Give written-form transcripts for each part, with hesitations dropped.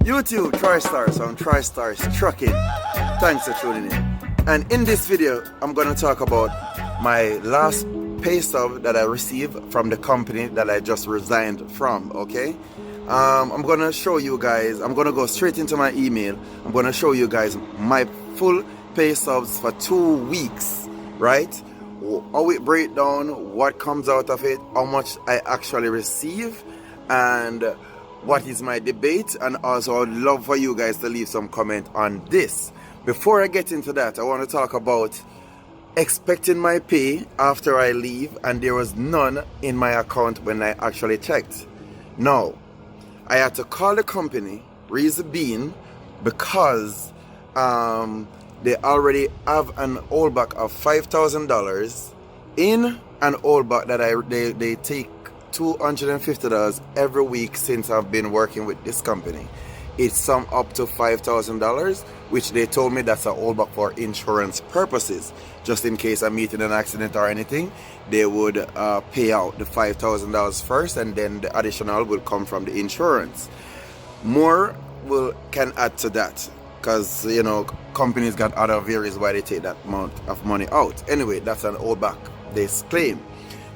YouTube TriStars on TriStars Trucking. Thanks for tuning in. And in this video, I'm going to talk about my last pay stub that I received from the company that I just resigned from, okay? I'm going to show you guys, I'm going to go straight into my email. I'm going to show you guys my full pay stubs for 2 weeks, right? How it break down, what comes out of it, how much I actually receive, and what is my debate. And also I'd love for you guys to leave some comment on this. Before I get into that, I want to talk about expecting my pay after I leave, and there was none in my account when I actually checked. Now, I had to call the company, reason being because they already have an holdback of $5,000 in an holdback that they take $250 every week since I've been working with this company. It's sum up to $5,000, which they told me that's a holdback for insurance purposes. Just in case I meet in an accident or anything, they would pay out the $5,000 first, and then the additional will come from the insurance. More can add to that, because you know companies got other various why they take that amount of money out. Anyway, that's an holdback they claim.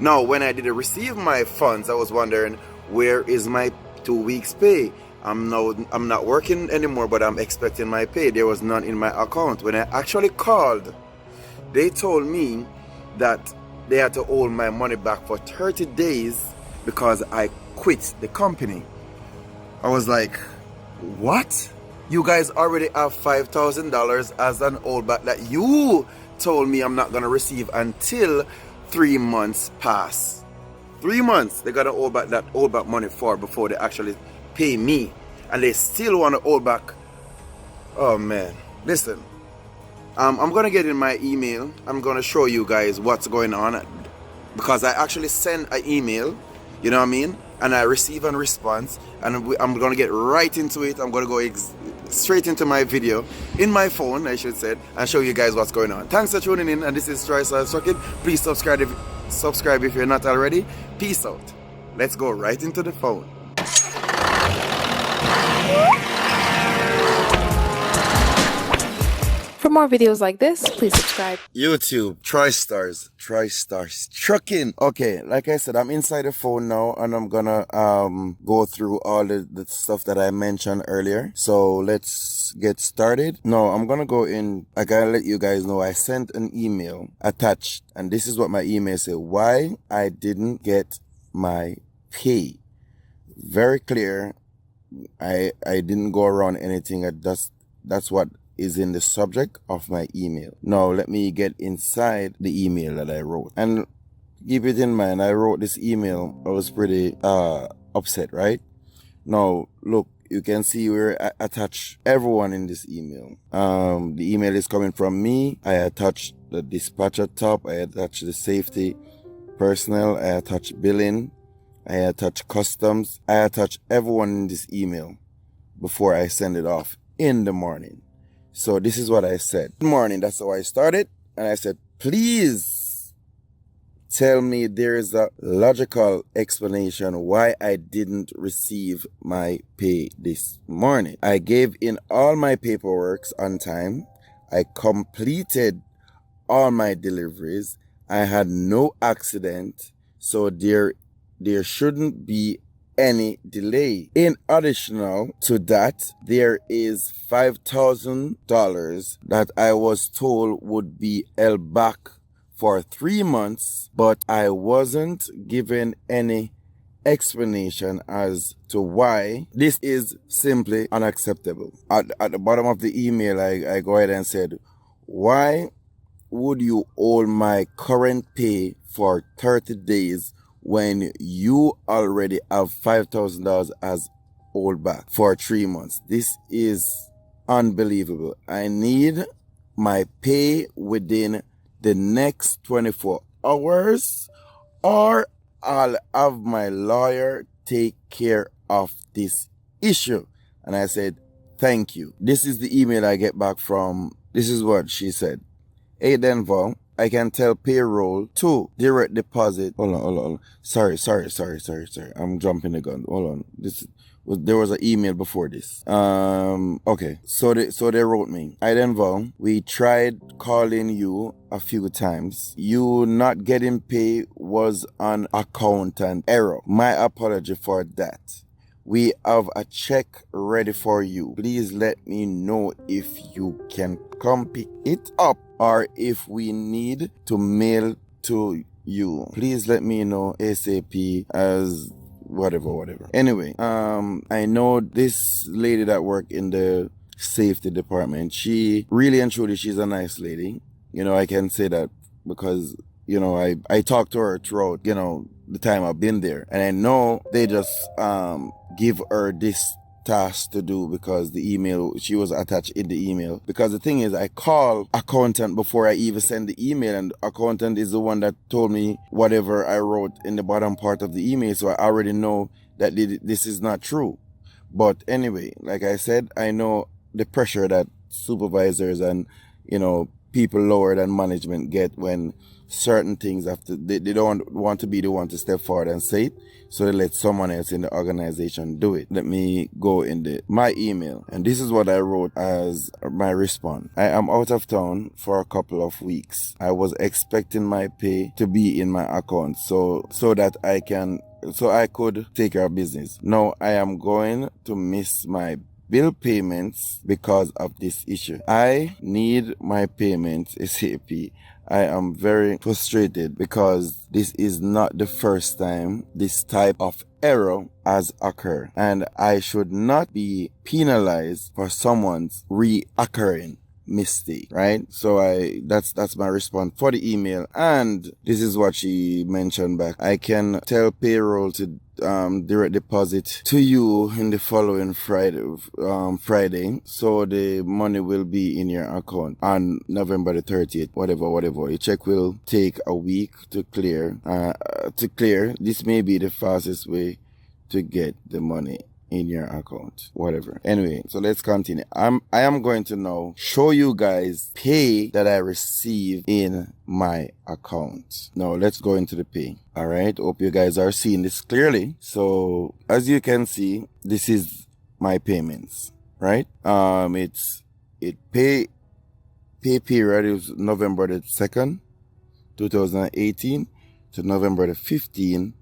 Now, when I did receive my funds, I was wondering, where is my 2 weeks pay? I'm not working anymore, but I'm expecting my pay. There was none in my account. When I actually called, they told me that they had to hold my money back for 30 days because I quit the company. I was like, what? You guys already have $5,000 as an holdback that you told me I'm not going to receive until 3 months pass. 3 months they got to hold back that holdback money for before they actually pay me, and they still want to hold back. Oh man, listen, I'm gonna get in my email. I'm gonna show you guys what's going on, because I actually sent an email, you know what I mean, and I receive a response, and I'm gonna get right into it. I'm gonna go straight into my video in my phone, I should say, and show you guys what's going on. Thanks for tuning in, and this is TriStars Trucking. Please subscribe if you're not already. Peace out. Let's go right into the phone. For more videos like this, please subscribe. YouTube, TriStars Trucking. Okay, like I said, I'm inside the phone now, and I'm gonna go through all the stuff that I mentioned earlier. So let's get started. Now, I'm gonna go in. I gotta let you guys know I sent an email attached, and this is what my email said. Why I didn't get my pay. Very clear. I didn't go around anything. That's what is in the subject of my email. Now let me get inside the email that I wrote, and keep it in mind, I wrote this email. I was pretty upset, right? Now look, you can see where I attach everyone in this email. The email is coming from me. I attached the dispatcher top, I attached the safety personnel, I attached billing, I attach customs, I attach everyone in this email before I send it off in the morning. So this is what I said. Good morning, that's how I started. And I said, please tell me there is a logical explanation why I didn't receive my pay this morning. I gave in all my paperwork on time. I completed all my deliveries. I had no accident. So there shouldn't be any delay. In addition to that, there is $5,000 that I was told would be held back for 3 months, but I wasn't given any explanation as to why. This is simply unacceptable. At the bottom of the email, I go ahead and said, why would you hold my current pay for 30 days when you already have $5,000 as holdback for 3 months? This is unbelievable. I need my pay within the next 24 hours, or I'll have my lawyer take care of this issue. And I said, thank you. This is the email I get back from. This is what she said. Hey Denver, I can tell payroll to direct deposit. Hold on. Sorry. I'm jumping the gun. Hold on. There was an email before this. Okay. So they wrote me. I then vow. We tried calling you a few times. You not getting pay was an accountant error. My apology for that. We have a check ready for you. Please let me know if you can come pick it up or if we need to mail to you. Please let me know ASAP as whatever. Anyway, I know this lady that work in the safety department. She really and truly, she's a nice lady. You know, I can say that because, you know, I talked to her throughout, you know, the time I've been there. And I know they just give her this task to do because the email, she was attached in the email. Because the thing is, I call accountant before I even send the email, and accountant is the one that told me whatever I wrote in the bottom part of the email, so I already know that this is not true. But anyway, like I said, I know the pressure that supervisors and, you know, people lower than management get when certain things have to, they don't want to be the one to step forward and say it, so they let someone else in the organization do it. Let me go in my email, and this is what I wrote as my response. I am out of town for a couple of weeks. I was expecting my pay to be in my account so that I could take care of business. Now I am going to miss my bill payments because of this issue. I need my payments ASAP. I am very frustrated because this is not the first time this type of error has occurred, and I should not be penalized for someone's reoccurring mistake, right? So that's my response for the email, and this is what she mentioned back. I can tell payroll to direct deposit to you in the following Friday, so the money will be in your account on November the 30th, whatever. Your check will take a week to clear. This may be the fastest way to get the money in your account, whatever. Anyway, so let's continue. I am going to now show you guys pay that I receive in my account. Now let's go into the pay. All right, hope you guys are seeing this clearly. So as you can see, this is my payments, right? Pay period is November the 2nd 2018 to November the 15th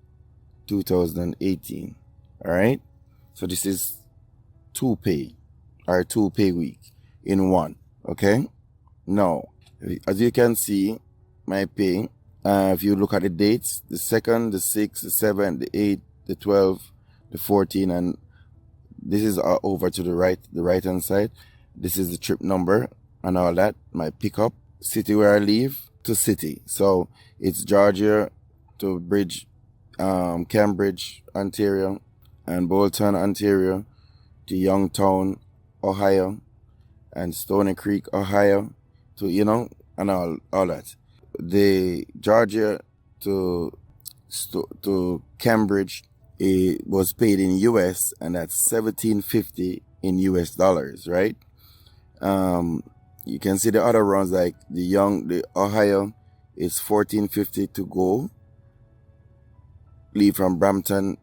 2018. All right, so this is two pay week in one. Okay, now as you can see, my pay, if you look at the dates, the 2nd, the 6th, the 7th, the 8th, the 12th, the 14th, and this is over to the right hand side. This is the trip number and all that. My pickup, city where I live to city. So it's Georgia to Cambridge, Ontario, and Bolton, Ontario, to Youngstown, Ohio, and Stony Creek, Ohio, to, you know, and all that. The Georgia to Cambridge, it was paid in US, and that's $17.50 in US dollars, right? You can see the other runs, like the Ohio is $14.50 to go, leave from Bolton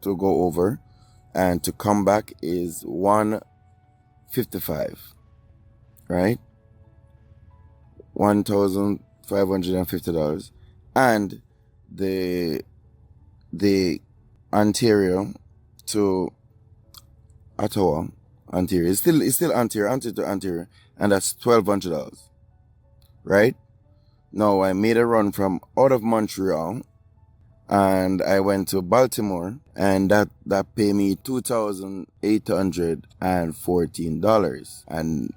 to go over, and to come back is $155, right? $1,550. And the Ontario to Ottawa, Ontario, it's still Ontario to Ontario, and that's $1,200, right? Now I made a run from out of Montreal, and I went to Baltimore, and that paid me $2,814. And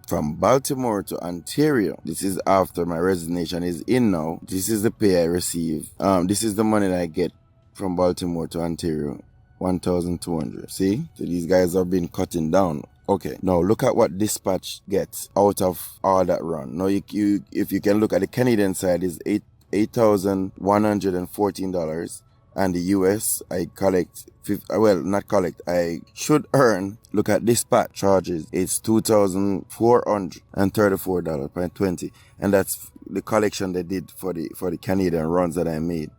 from Baltimore to Ontario, this is after my resignation is in now. This is the pay I receive. This is the money that I get from Baltimore to Ontario, $1,200. See, so these guys have been cutting down. Okay, now look at what dispatch gets out of all that run. Now if you can look at the Canadian side, is $8,114, and the US I should earn. Look at dispatch charges. It's $2,434.20, and that's the collection they did for the Canadian runs that I made,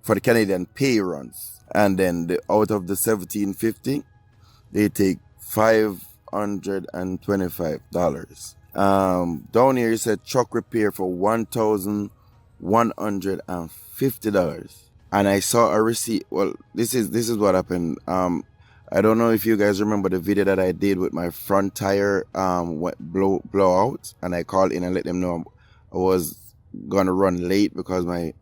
for the Canadian pay runs. And then out of the $1,750, they take $525. Down here it said truck repair for $1,150. And I saw a receipt. Well, this is what happened. I don't know if you guys remember the video that I did with my front tire blow out, and I called in and let them know I was gonna run late because my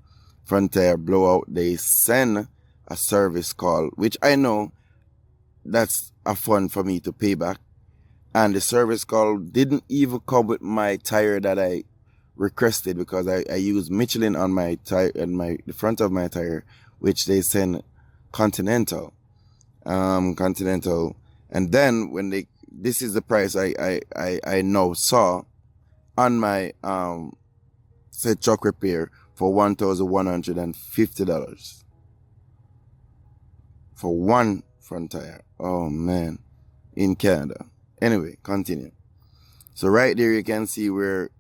front tire blow out. They send a service call, which I know that's a fun for me to pay back. And the service call didn't even come with my tire that I requested, because I used Michelin on my tire and the front of my tire, which they send Continental. Continental. And then when this is the price I now saw on my said truck repair for $1,150 for one front tire. Oh man, in Canada. Anyway, continue. So right there you can see where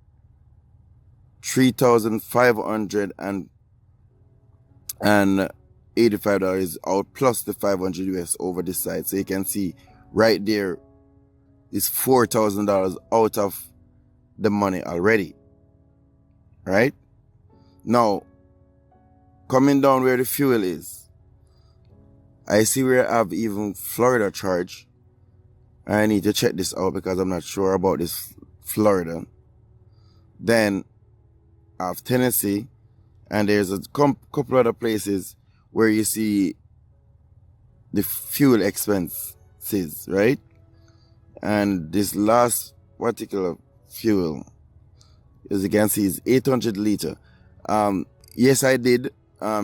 $3,585 out plus the $500 US over this side. So you can see right there is $4,000 out of the money already. Right? Now, coming down where the fuel is, I see where I have even Florida charge. I need to check this out because I'm not sure about this Florida. Then I have Tennessee, and there's a couple other places where you see the fuel expenses, right? And this last particular fuel, as you can see, is 800 liter. Yes, I did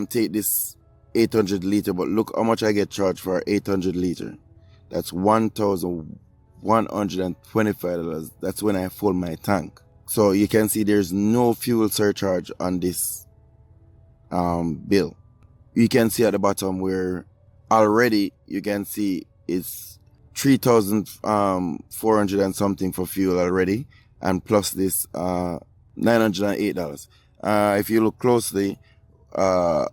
take this 800 liter, but look how much I get charged for 800 liter. That's $1,125. That's when I fill my tank. So you can see there's no fuel surcharge on this bill. You can see at the bottom where already you can see it's 3,400 and something for fuel already, and plus this $908. If you look closely at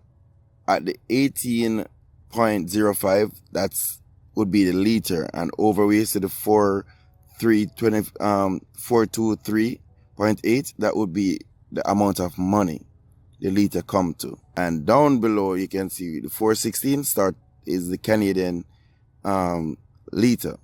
the 18.05, that's would be the liter, and over we see the 423.8, that would be the amount of money the liter come to. And down below you can see the 416 start is the Canadian liter.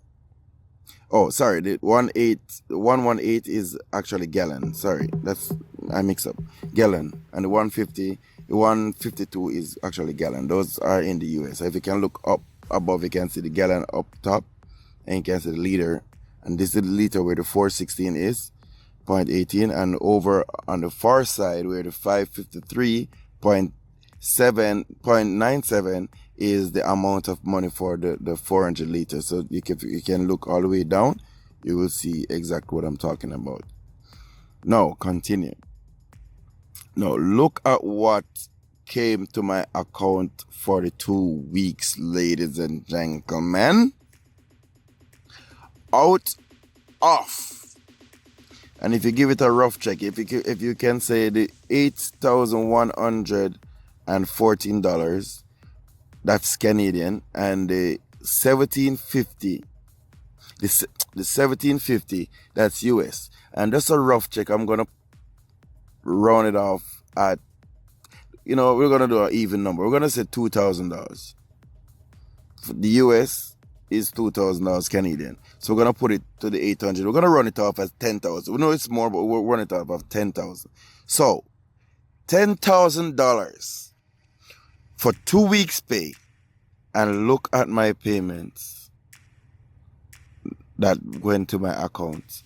Oh, sorry, the 118 is actually gallon. Sorry, that's I mix up. Gallon. And the 152 is actually gallon. Those are in the US. So if you can look up above, you can see the gallon up top, and you can see the liter. And this is the liter where the 416 is, 0.18, and over on the far side where the 553.97 is the amount of money for the 400 liters. So you can look all the way down, you will see exactly what I'm talking about. Now continue. Now look at what came to my account for the 2 weeks, ladies and gentlemen. Out of, and if you give it a rough check, if you can say the $8,114, that's Canadian, and the $1,750, the $1,750, that's US. And that's a rough check. I'm gonna round it off at, we're gonna do an even number. We're gonna say $2,000. The US is $2,000 Canadian. So we're gonna put it to the 800. We're gonna run it off as 10,000. We know it's more, but we'll run it off of 10,000. So $10,000 for 2 weeks pay, and look at my payments that went to my account.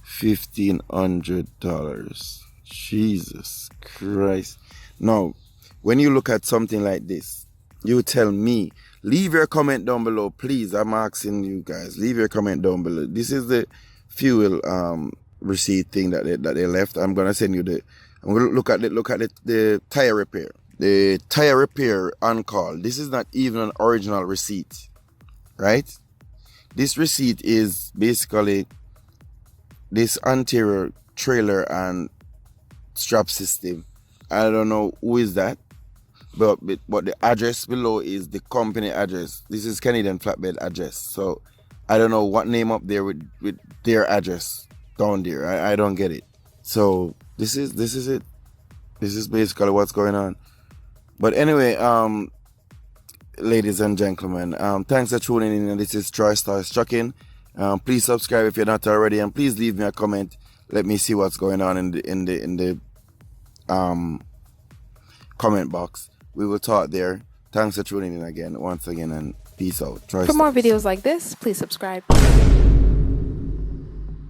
$1,500. Jesus Christ. Now, when you look at something like this, you tell me. Leave your comment down below, please. I'm asking you guys. Leave your comment down below. This is the fuel receipt thing that they left. I'm gonna send you I'm gonna look at the tire repair. The tire repair on call. This is not even an original receipt, right? This receipt is basically this anterior trailer and strap system. I don't know who is that, but the address below is the company address. This is Canadian Flatbed address. So I don't know what name up there with their address down there. I don't get it. So this is it. This is basically what's going on. But anyway, ladies and gentlemen, thanks for tuning in. And this is TriStar Trucking. Please subscribe if you're not already, and please leave me a comment. Let me see what's going on in the comment box. We will talk there. Thanks for tuning in once again, and peace out. For more videos like this, please subscribe.